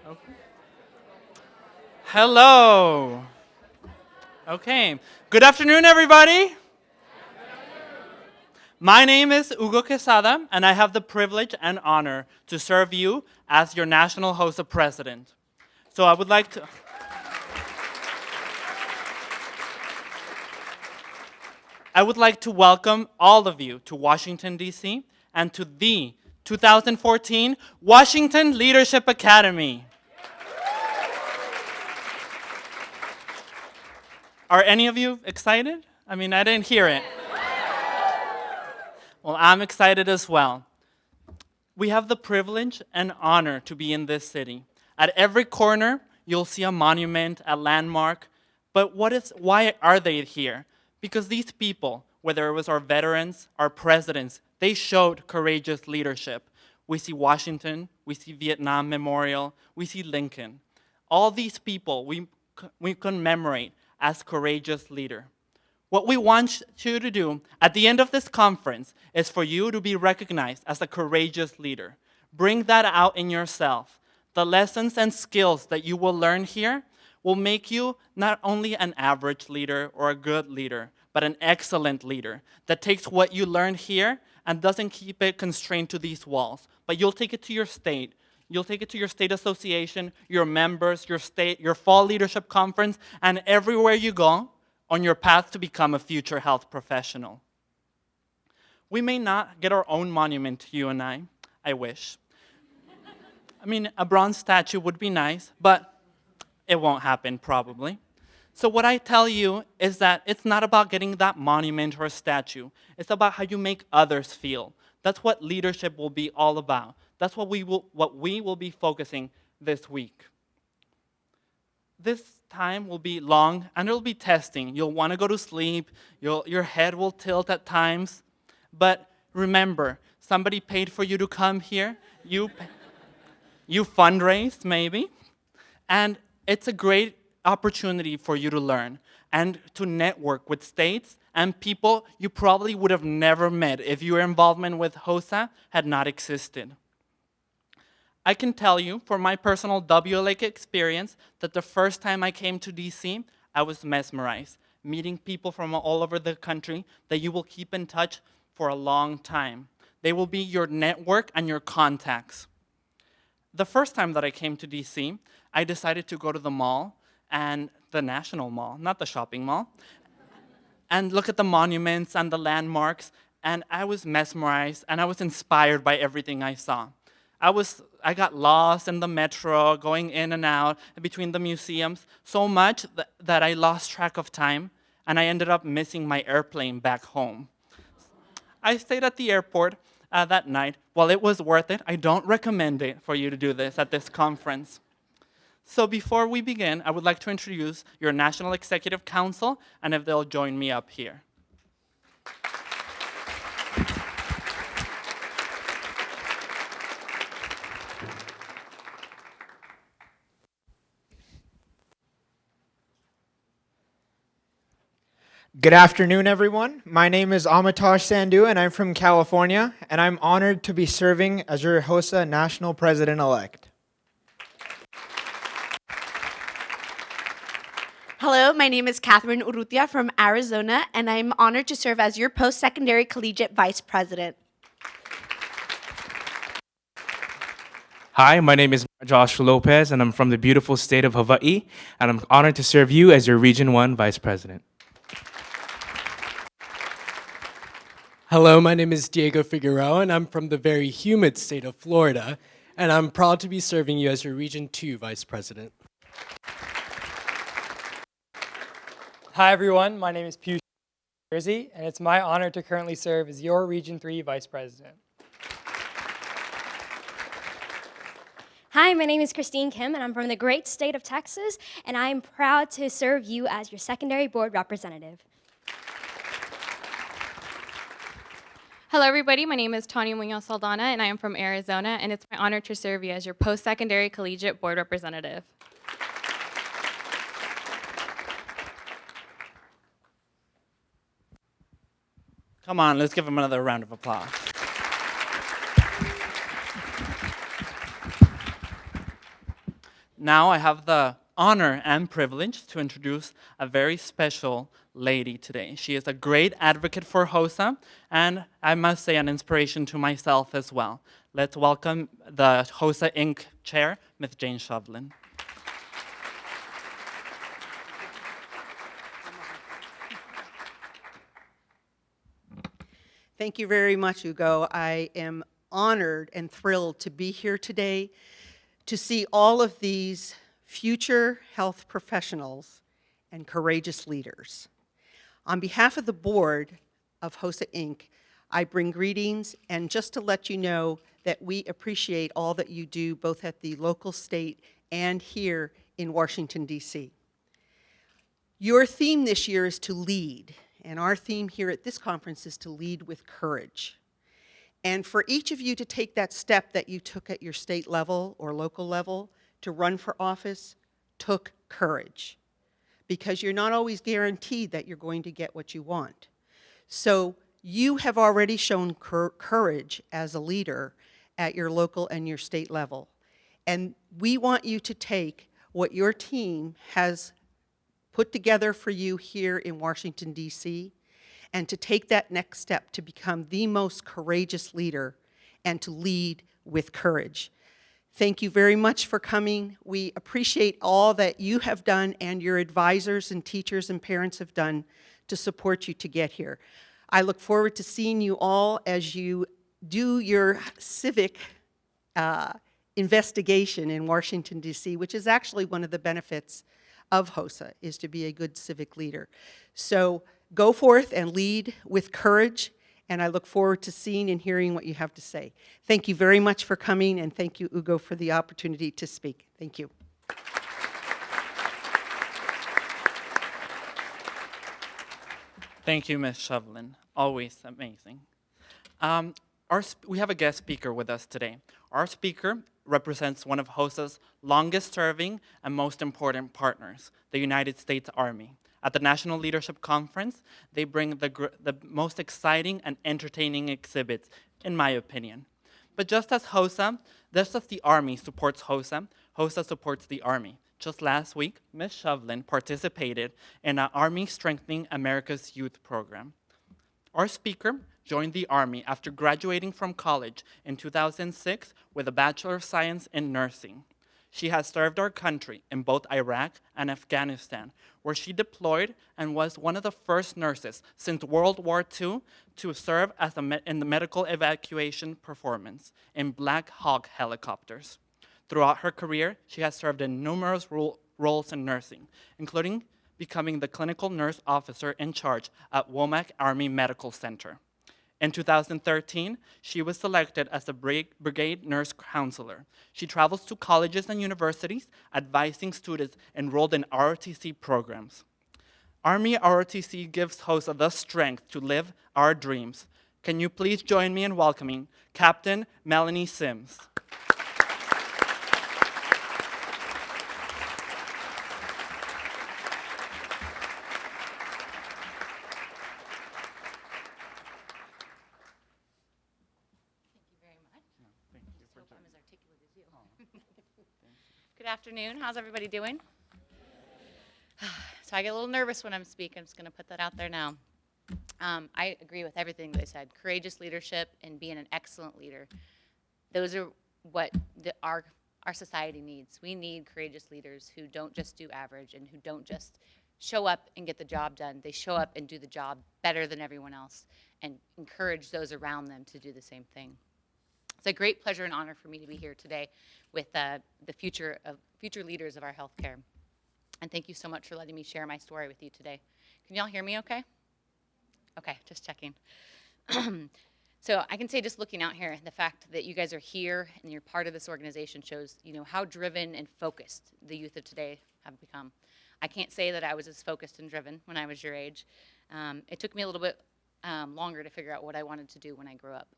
Okay. Hello. Okay. Good afternoon, everybody. My name is Hugo Quesada, and I have the privilege and honor to serve you as your National HOSA President. So I would like to welcome all of you to Washington, D.C., and to the 2014 Washington Leadership Academy. Are any of you excited? I mean, I didn't hear it. Well, I'm excited as well. We have the privilege and honor to be in this city. At every corner, you'll see a monument, a landmark. But why are they here? Because these people, whether it was our veterans, our presidents, they showed courageous leadership. We see Washington, we see Vietnam Memorial, we see Lincoln. All these people we commemorate as courageous leaders. What we want you to do at the end of this conference is for you to be recognized as a courageous leader. Bring that out in yourself. The lessons and skills that you will learn here will make you not only an average leader or a good leader, but an excellent leader that takes what you learned here and doesn't keep it constrained to these walls, but you'll take it to your state. You'll take it to your state association, your members, your fall leadership conference, and everywhere you go on your path to become a future health professional. We may not get our own monument, you and I wish. I mean, a bronze statue would be nice, but it won't happen probably. So what I tell you is that it's not about getting that monument or statue. It's about how you make others feel. That's what leadership will be all about. That's what we will be focusing this week. This time will be long, and it'll be testing. You'll want to go to sleep. Your head will tilt at times. But remember, somebody paid for you to come here. You fundraised, maybe. And it's a great opportunity for you to learn and to network with states and people you probably would have never met if your involvement with HOSA had not existed. I can tell you, from my personal WLA experience, that the first time I came to DC, I was mesmerized, meeting people from all over the country that you will keep in touch for a long time. They will be your network and your contacts. The first time that I came to DC, I decided to go to the mall, and the National Mall, not the shopping mall, and look at the monuments and the landmarks, and I was mesmerized, and I was inspired by everything I saw. I got lost in the metro, going in and out between the museums, so much that I lost track of time, and I ended up missing my airplane back home. I stayed at the airport that night. While it was worth it, I don't recommend it for you to do this at this conference. So before we begin, I would like to introduce your National Executive Council, and if they'll join me up here. Good afternoon, everyone. My name is Amitosh Sandhu, and I'm from California, and I'm honored to be serving as your HOSA National President-elect. Hello, my name is Catherine Urrutia from Arizona, and I'm honored to serve as your post-secondary collegiate vice president. Hi, my name is Josh Lopez, and I'm from the beautiful state of Hawaii, and I'm honored to serve you as your Region 1 Vice President. Hello, my name is Diego Figueroa, and I'm from the very humid state of Florida, and I'm proud to be serving you as your Region 2 Vice President. Hi, everyone. My name is Piyush from New Jersey, and it's my honor to currently serve as your Region 3 Vice President. Hi, my name is Christine Kim, and I'm from the great state of Texas, and I am proud to serve you as your secondary board representative. Hello, everybody. My name is Tanya Munoz Saldana, and I am from Arizona, and it's my honor to serve you as your post-secondary collegiate board representative. Come on, let's give them another round of applause. Now I have the honor and privilege to introduce a very special lady today. She is a great advocate for HOSA, and I must say an inspiration to myself as well. Let's welcome the HOSA Inc. Chair, Ms. Jane Shovlin. Thank you very much, Hugo. I am honored and thrilled to be here today to see all of these future health professionals and courageous leaders. On behalf of the board of HOSA Inc., I bring greetings, and just to let you know that we appreciate all that you do both at the local, state, and here in Washington, D.C. Your theme this year is to lead, and our theme here at this conference is to lead with courage. And for each of you to take that step that you took at your state level or local level to run for office took courage, because you're not always guaranteed that you're going to get what you want. So you have already shown courage as a leader at your local and your state level. And we want you to take what your team has put together for you here in Washington, D.C., and to take that next step to become the most courageous leader and to lead with courage. Thank you very much for coming. We appreciate all that you have done and your advisors and teachers and parents have done to support you to get here. I look forward to seeing you all as you do your civic investigation in Washington, D.C., which is actually one of the benefits of HOSA, is to be a good civic leader. So go forth and lead with courage, and I look forward to seeing and hearing what you have to say. Thank you very much for coming, and thank you, Hugo, for the opportunity to speak. Thank you. Thank you, Ms. Shovlin. Always amazing. We have a guest speaker with us today. Our speaker represents one of HOSA's longest-serving and most important partners, the United States Army. At the National Leadership Conference, they bring the most exciting and entertaining exhibits, in my opinion. But just as the Army supports HOSA, HOSA supports the Army. Just last week, Ms. Shovlin participated in an Army Strengthening America's Youth program. Our speaker joined the Army after graduating from college in 2006 with a Bachelor of Science in Nursing. She has served our country in both Iraq and Afghanistan, where she deployed and was one of the first nurses since World War II to serve as in the medical evacuation performance in Black Hawk helicopters. Throughout her career, she has served in numerous roles in nursing, including becoming the clinical nurse officer in charge at Womack Army Medical Center. In 2013, she was selected as a brigade nurse counselor. She travels to colleges and universities, advising students enrolled in ROTC programs. Army ROTC gives HOSA the strength to live our dreams. Can you please join me in welcoming Captain Melanie Sims? Good afternoon. How's everybody doing? So I get a little nervous when I'm speaking. I'm just going to put that out there now. I agree with everything they said. Courageous leadership and being an excellent leader. Those are what our society needs. We need courageous leaders who don't just do average and who don't just show up and get the job done. They show up and do the job better than everyone else and encourage those around them to do the same thing. It's a great pleasure and honor for me to be here today with the future leaders of our healthcare. And thank you so much for letting me share my story with you today. Can y'all hear me okay? Okay, just checking. So I can say, just looking out here, the fact that you guys are here and you're part of this organization shows, how driven and focused the youth of today have become. I can't say that I was as focused and driven when I was your age. It took me a little bit longer to figure out what I wanted to do when I grew up.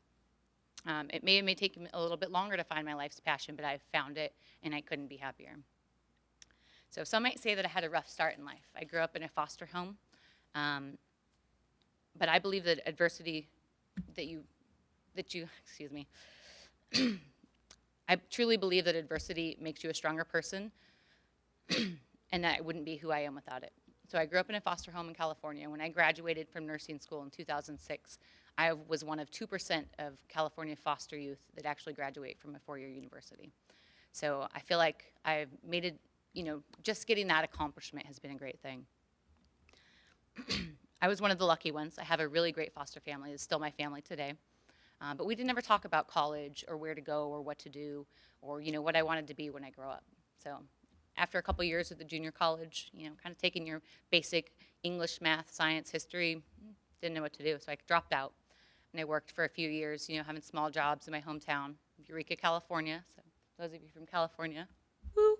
It may take me a little bit longer to find my life's passion, but I found it, and I couldn't be happier. So some might say that I had a rough start in life. I grew up in a foster home, but I believe that adversity, I truly believe that adversity makes you a stronger person. and that I wouldn't be who I am without it. So I grew up in a foster home in California. When I graduated from nursing school in 2006, I was one of 2% of California foster youth that actually graduate from a four-year university. So I feel like I've made it, just getting that accomplishment has been a great thing. I was one of the lucky ones. I have a really great foster family. It's still my family today. But we didn't ever talk about college or where to go or what to do or, what I wanted to be when I grow up. So after a couple years at the junior college, kind of taking your basic English, math, science, history, didn't know what to do. So I dropped out. And I worked for a few years, having small jobs in my hometown, Eureka, California. So those of you from California, woo.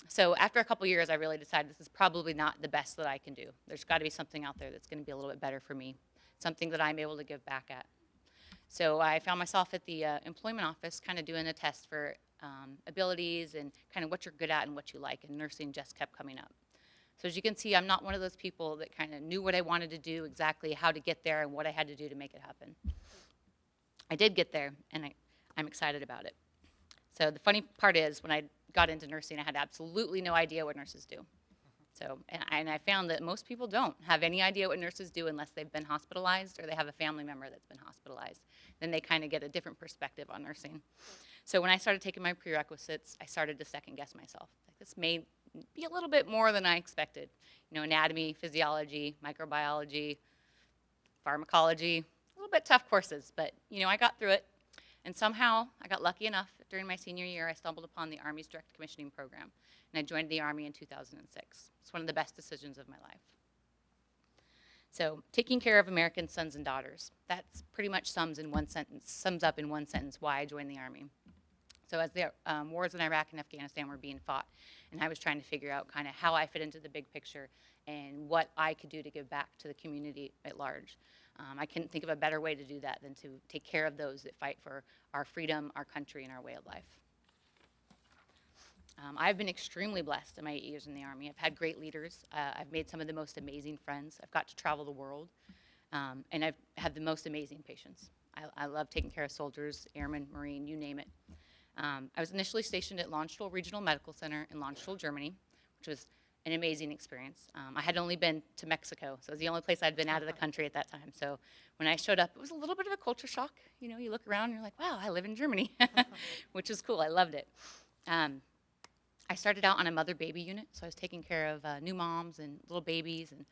So after a couple years, I really decided this is probably not the best that I can do. There's got to be something out there that's going to be a little bit better for me, something that I'm able to give back at. So I found myself at the employment office kind of doing a test for abilities and kind of what you're good at and what you like, and nursing just kept coming up. So as you can see, I'm not one of those people that kind of knew what I wanted to do, exactly how to get there and what I had to do to make it happen. I did get there, and I'm excited about it. So the funny part is, when I got into nursing, I had absolutely no idea what nurses do. So, and I found that most people don't have any idea what nurses do unless they've been hospitalized or they have a family member that's been hospitalized. Then they kind of get a different perspective on nursing. So when I started taking my prerequisites, I started to second guess myself. Like, this may be a little bit more than I expected. Anatomy, physiology, microbiology, pharmacology, a little bit tough courses, but I got through it. And somehow I got lucky enough during my senior year, I stumbled upon the Army's direct commissioning program, and I joined the Army in 2006. It's one of the best decisions of my life. So taking care of American sons and daughters, that's pretty much sums up in one sentence why I joined the Army. So as the wars in Iraq and Afghanistan were being fought, and I was trying to figure out kind of how I fit into the big picture and what I could do to give back to the community at large. I couldn't think of a better way to do that than to take care of those that fight for our freedom, our country, and our way of life. I've been extremely blessed in my 8 years in the Army. I've had great leaders. I've made some of the most amazing friends. I've got to travel the world, and I've had the most amazing patients. I love taking care of soldiers, airmen, Marine, you name it. I was initially stationed at Landstuhl Regional Medical Center in Landstuhl, Germany, which was an amazing experience. I had only been to Mexico, so it was the only place I'd been out of the country at that time. So when I showed up, it was a little bit of a culture shock. You look around and you're like, wow, I live in Germany, which is cool. I loved it. I started out on a mother-baby unit, so I was taking care of new moms and little babies, and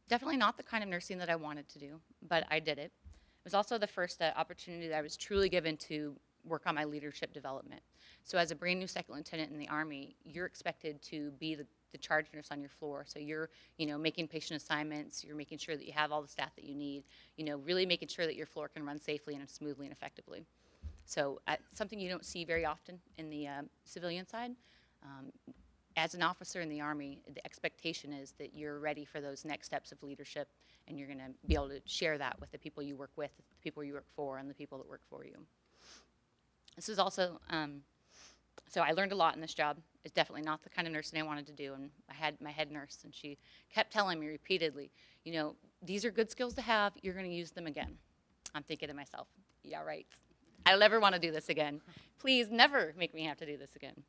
definitely not the kind of nursing that I wanted to do, but I did it. It was also the first opportunity that I was truly given to work on my leadership development. So as a brand new second lieutenant in the Army, you're expected to be the charge nurse on your floor. So you're, making patient assignments, you're making sure that you have all the staff that you need, really making sure that your floor can run safely and smoothly and effectively. So something you don't see very often in the civilian side. As an officer in the Army, the expectation is that you're ready for those next steps of leadership, and you're going to be able to share that with the people you work with, the people you work for, and the people that work for you. This is also, so I learned a lot in this job. It's definitely not the kind of nursing I wanted to do, and I had my head nurse, and she kept telling me repeatedly, these are good skills to have, you're going to use them again. I'm thinking to myself, yeah, right. I'll never want to do this again. Please never make me have to do this again.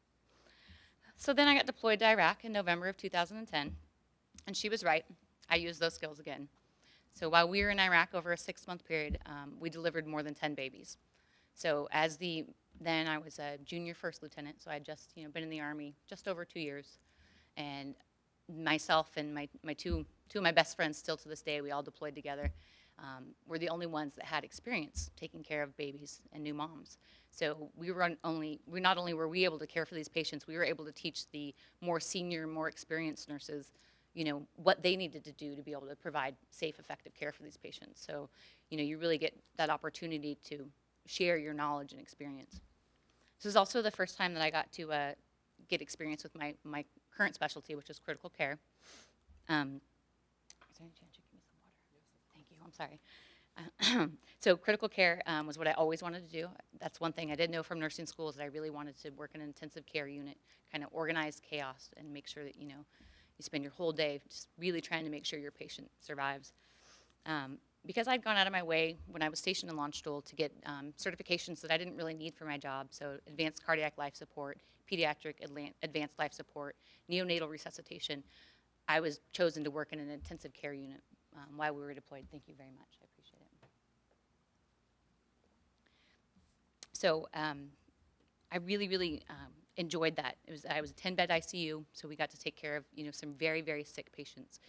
So then I got deployed to Iraq in November of 2010, and she was right. I used those skills again. So while we were in Iraq over a 6-month period, we delivered more than 10 babies. So then I was a junior first lieutenant, so I'd just been in the Army just over 2 years, and myself and my two of my best friends still to this day, we all deployed together. We're the only ones that had experience taking care of babies and new moms. So not only were we able to care for these patients, we were able to teach the more senior, more experienced nurses, what they needed to do to be able to provide safe, effective care for these patients. So, you really get that opportunity to share your knowledge and experience. This is also the first time that I got to get experience with my current specialty, which is critical care. Is there any chance you give me some water? Thank you, I'm sorry. So critical care was what I always wanted to do. That's one thing I did know from nursing school, is that I really wanted to work in an intensive care unit, kind of organize chaos and make sure that, you spend your whole day just really trying to make sure your patient survives. because I'd gone out of my way when I was stationed in Landstuhl to get certifications that I didn't really need for my job, so advanced cardiac life support, pediatric advanced life support, neonatal resuscitation, I was chosen to work in an intensive care unit while we were deployed. Thank you very much. I appreciate it. So I really, really enjoyed that. I was a 10-bed ICU, so we got to take care of some very, very sick patients.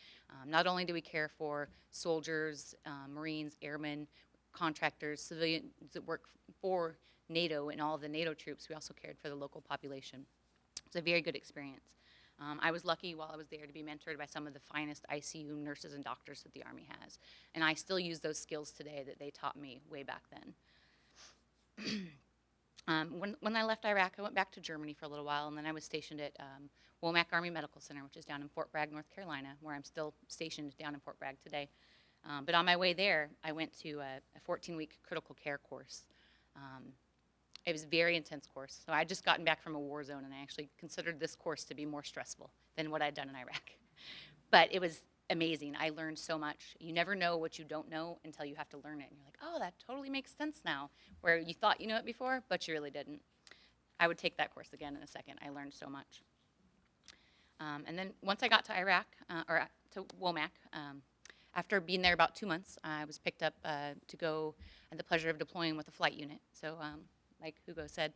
Not only do we care for soldiers, Marines, airmen, contractors, civilians that work for NATO and all of the NATO troops, we also cared for the local population. It's a very good experience. I was lucky while I was there to be mentored by some of the finest ICU nurses and doctors that the Army has. And I still use those skills today that they taught me way back then. When I left Iraq, I went back to Germany for a little while, and then I was stationed at Womack Army Medical Center, which is down in Fort Bragg, North Carolina, where I'm still stationed down in Fort Bragg today. But on my way there, I went to a 14-week critical care course. It was a very intense course. So I had just gotten back from a war zone, and I actually considered this course to be more stressful than what I'd done in Iraq. But it was amazing. I learned so much. You never know what you don't know until you have to learn it. And you're like, oh, that totally makes sense now, where you thought you knew it before, but you really didn't. I would take that course again in a second. I learned so much. And then once I got to Iraq, or to Womack, after being there about 2 months, I was picked up to go, I had the pleasure of deploying with a flight unit. So like Hugo said,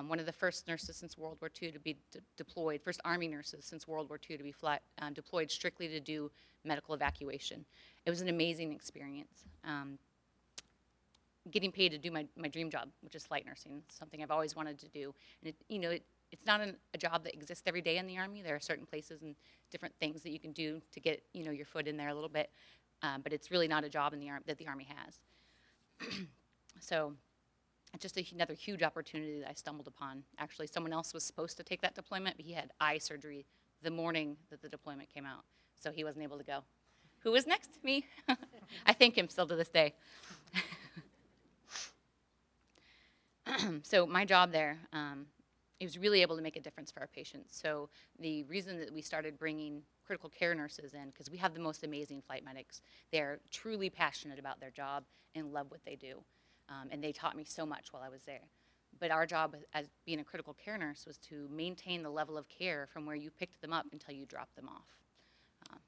one of the first nurses since World War II to be deployed, first Army nurses since World War II to be deployed strictly to do medical evacuation. It was an amazing experience. Getting paid to do my dream job, which is flight nursing, something I've always wanted to do. And it's not a job that exists every day in the Army. There are certain places and different things that you can do to get your foot in there a little bit, but it's really not a job in that the Army has. So it's just another huge opportunity that I stumbled upon. Actually, someone else was supposed to take that deployment, but he had eye surgery the morning that the deployment came out, so he wasn't able to go. Who was next? Me. I thank him still to this day. So my job there, it was really able to make a difference for our patients. So the reason that we started bringing critical care nurses in, because we have the most amazing flight medics. They're truly passionate about their job and love what they do. And they taught me so much while I was there. But our job as being a critical care nurse was to maintain the level of care from where you picked them up until you dropped them off.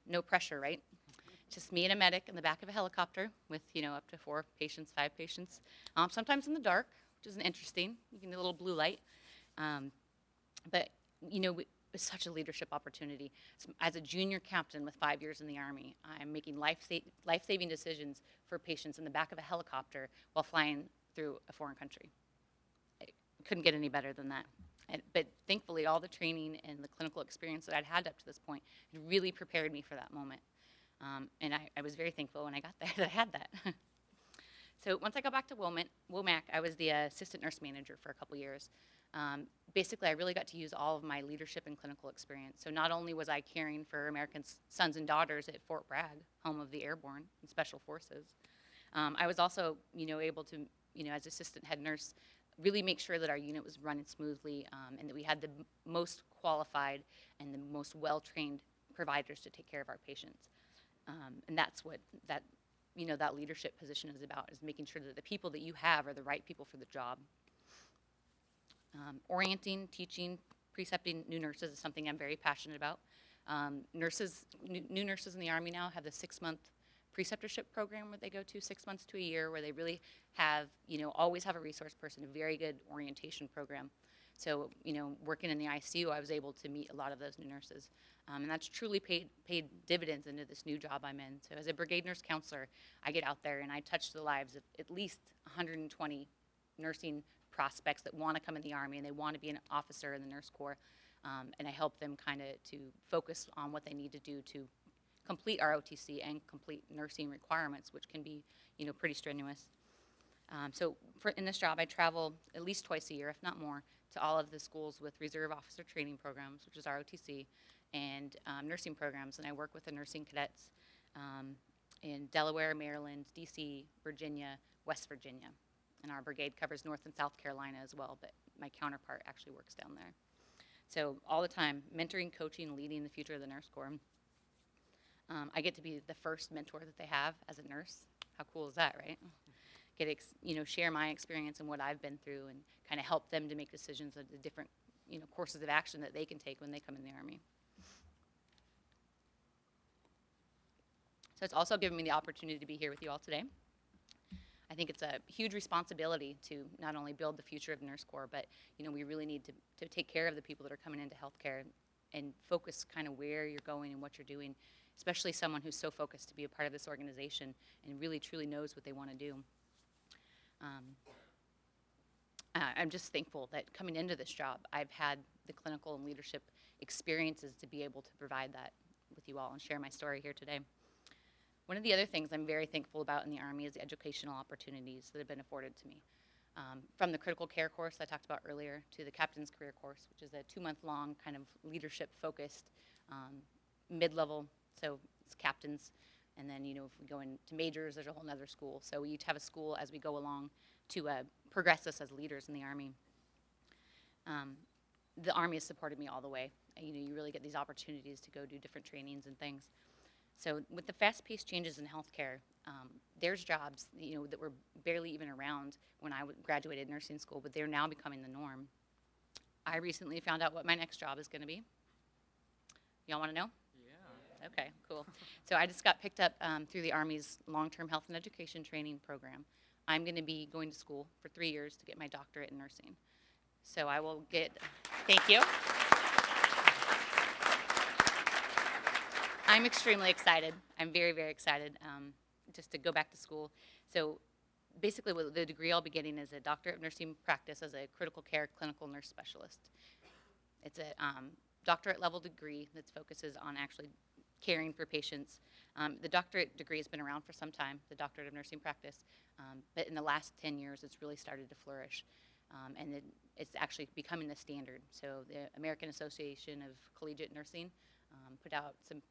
No pressure, right? Just me and a medic in the back of a helicopter with, up to 4 patients, 5 patients. Sometimes in the dark, which is interesting. You can get a little blue light. But, it was such a leadership opportunity. So as a junior captain with 5 years in the Army, I'm making life-saving decisions for patients in the back of a helicopter while flying through a foreign country. I couldn't get any better than that. But thankfully, all the training and the clinical experience that I'd had up to this point had really prepared me for that moment. And I was very thankful when I got there that I had that. So once I got back to Womack, I was the assistant nurse manager for a couple years. Basically, I really got to use all of my leadership and clinical experience. So not only was I caring for American sons and daughters at Fort Bragg, home of the airborne and special forces, I was also, able to, as assistant head nurse, really make sure that our unit was running smoothly and that we had the most qualified and the most well-trained providers to take care of our patients. And that's what that leadership position is about, is making sure that the people that you have are the right people for the job. Orienting, teaching, precepting new nurses is something I'm very passionate about. New nurses in the Army now have the 6-month preceptorship program where they go to 6 months to a year, where they really have, always have a resource person, a very good orientation program. So, working in the ICU, I was able to meet a lot of those new nurses. And that's truly paid dividends into this new job I'm in. So as a brigade nurse counselor, I get out there and I touch the lives of at least 120 nursing prospects that want to come in the Army and they want to be an officer in the Nurse Corps. And I help them kind of to focus on what they need to do to complete our OTC and complete nursing requirements, which can be, pretty strenuous. So in this job, I travel at least twice a year, if not more, to all of the schools with reserve officer training programs, which is ROTC, and nursing programs. And I work with the nursing cadets in Delaware, Maryland, DC, Virginia, West Virginia. And our brigade covers North and South Carolina as well, but my counterpart actually works down there. So all the time, mentoring, coaching, leading the future of the Nurse Corps. I get to be the first mentor that they have as a nurse. How cool is that, right? Share my experience and what I've been through and kind of help them to make decisions of the different, courses of action that they can take when they come in the Army. So it's also given me the opportunity to be here with you all today. I think it's a huge responsibility to not only build the future of Nurse Corps, but we really need to take care of the people that are coming into healthcare and focus kind of where you're going and what you're doing, especially someone who's so focused to be a part of this organization and really truly knows what they want to do. I'm just thankful that coming into this job, I've had the clinical and leadership experiences to be able to provide that with you all and share my story here today. One of the other things I'm very thankful about in the Army is the educational opportunities that have been afforded to me. From the critical care course I talked about earlier to the captain's career course, which is a 2-month-long kind of leadership-focused mid-level, so it's captains. And then, if we go into majors, there's a whole nother school. So we each have a school as we go along to progress us as leaders in the Army. The Army has supported me all the way. You really get these opportunities to go do different trainings and things. So with the fast-paced changes in healthcare, there's jobs, that were barely even around when I graduated nursing school, but they're now becoming the norm. I recently found out what my next job is going to be. Y'all want to know? Yeah. Okay, cool. So I just got picked up through the Army's long-term health and education training program. I'm going to be going to school for 3 years to get my doctorate in nursing. So I will get, thank you. I'm extremely excited. I'm very, very excited just to go back to school. So basically the degree I'll be getting is a Doctorate of Nursing Practice as a critical care clinical nurse specialist. It's a doctorate level degree that focuses on actually caring for patients. The doctorate degree has been around for some time, the Doctorate of Nursing Practice, but in the last 10 years it's really started to flourish. And it's actually becoming the standard. So the American Association of Collegiate Nursing put out some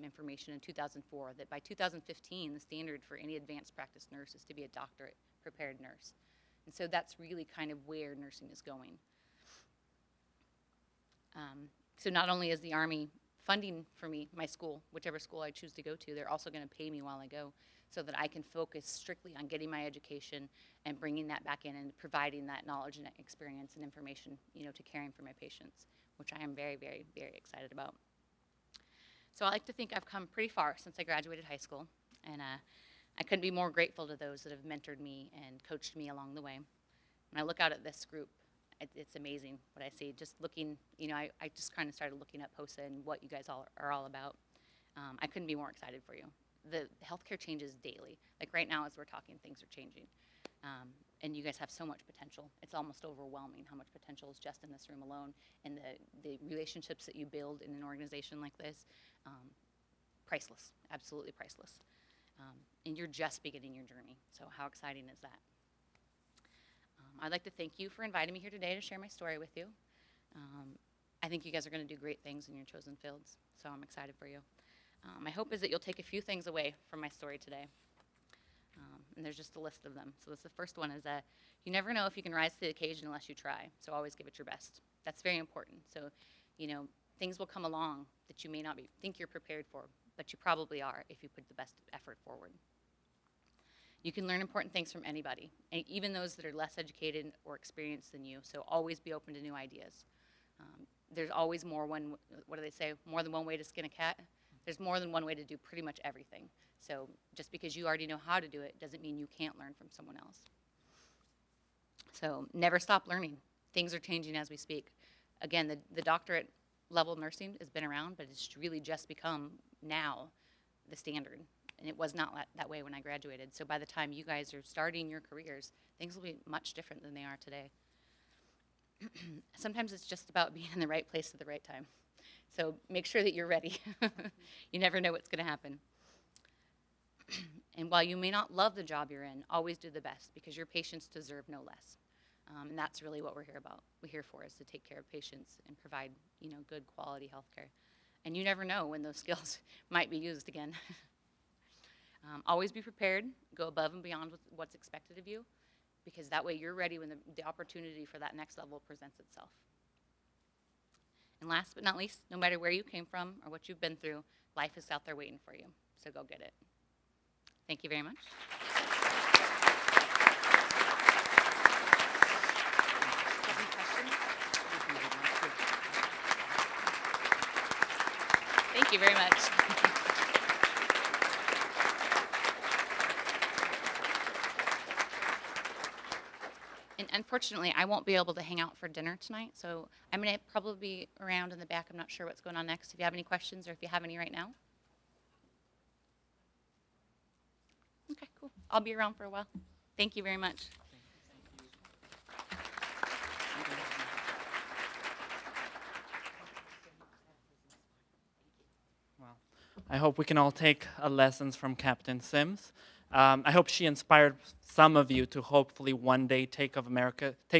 information in 2004 that by 2015 the standard for any advanced practice nurse is to be a doctorate prepared nurse. And so that's really kind of where nursing is going. So not only is the Army funding for me, my school, whichever school I choose to go to, they're also going to pay me while I go so that I can focus strictly on getting my education and bringing that back in and providing that knowledge and experience and information, to caring for my patients, which I am very, very, very excited about. So I like to think I've come pretty far since I graduated high school, and I couldn't be more grateful to those that have mentored me and coached me along the way. When I look out at this group, it's amazing what I see. Just looking, I just kind of started looking up HOSA and what you guys all are all about. I couldn't be more excited for you. The healthcare changes daily. Like right now as we're talking, things are changing. And you guys have so much potential. It's almost overwhelming how much potential is just in this room alone. And the relationships that you build in an organization like this, priceless, absolutely priceless. And you're just beginning your journey. So how exciting is that? I'd like to thank you for inviting me here today to share my story with you. I think you guys are going to do great things in your chosen fields, so I'm excited for you. My hope is that you'll take a few things away from my story today. And there's just a list of them. So the first one is that you never know if you can rise to the occasion unless you try, so always give it your best. That's very important. So, things will come along that you may not think you're prepared for, but you probably are if you put the best effort forward. You can learn important things from anybody, and even those that are less educated or experienced than you, so always be open to new ideas. There's always more than one way to skin a cat. There's more than one way to do pretty much everything. So just because you already know how to do it doesn't mean you can't learn from someone else. So never stop learning. Things are changing as we speak. Again, the doctorate level nursing has been around, but it's really just become now the standard. And it was not that way when I graduated. So by the time you guys are starting your careers, things will be much different than they are today. Sometimes it's just about being in the right place at the right time. So make sure that you're ready. You never know what's going to happen. And while you may not love the job you're in, always do the best because your patients deserve no less. And that's really what we're here for is to take care of patients and provide, good quality health care. And you never know when those skills might be used again. Always be prepared, go above and beyond what's expected of you, because that way you're ready when the opportunity for that next level presents itself. And last but not least, no matter where you came from or what you've been through, life is out there waiting for you, so go get it. Thank you very much. Any questions? Thank you very much. And unfortunately, I won't be able to hang out for dinner tonight, so I'm going to probably be around in the back. I'm not sure what's going on next. If you have any questions or if you have any right now. Okay, cool. I'll be around for a while. Thank you very much. Well, I hope we can all take lessons from Captain Sims. I hope she inspired some of you to hopefully one day take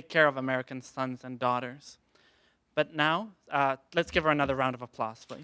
care of American sons and daughters. But now, let's give her another round of applause, please.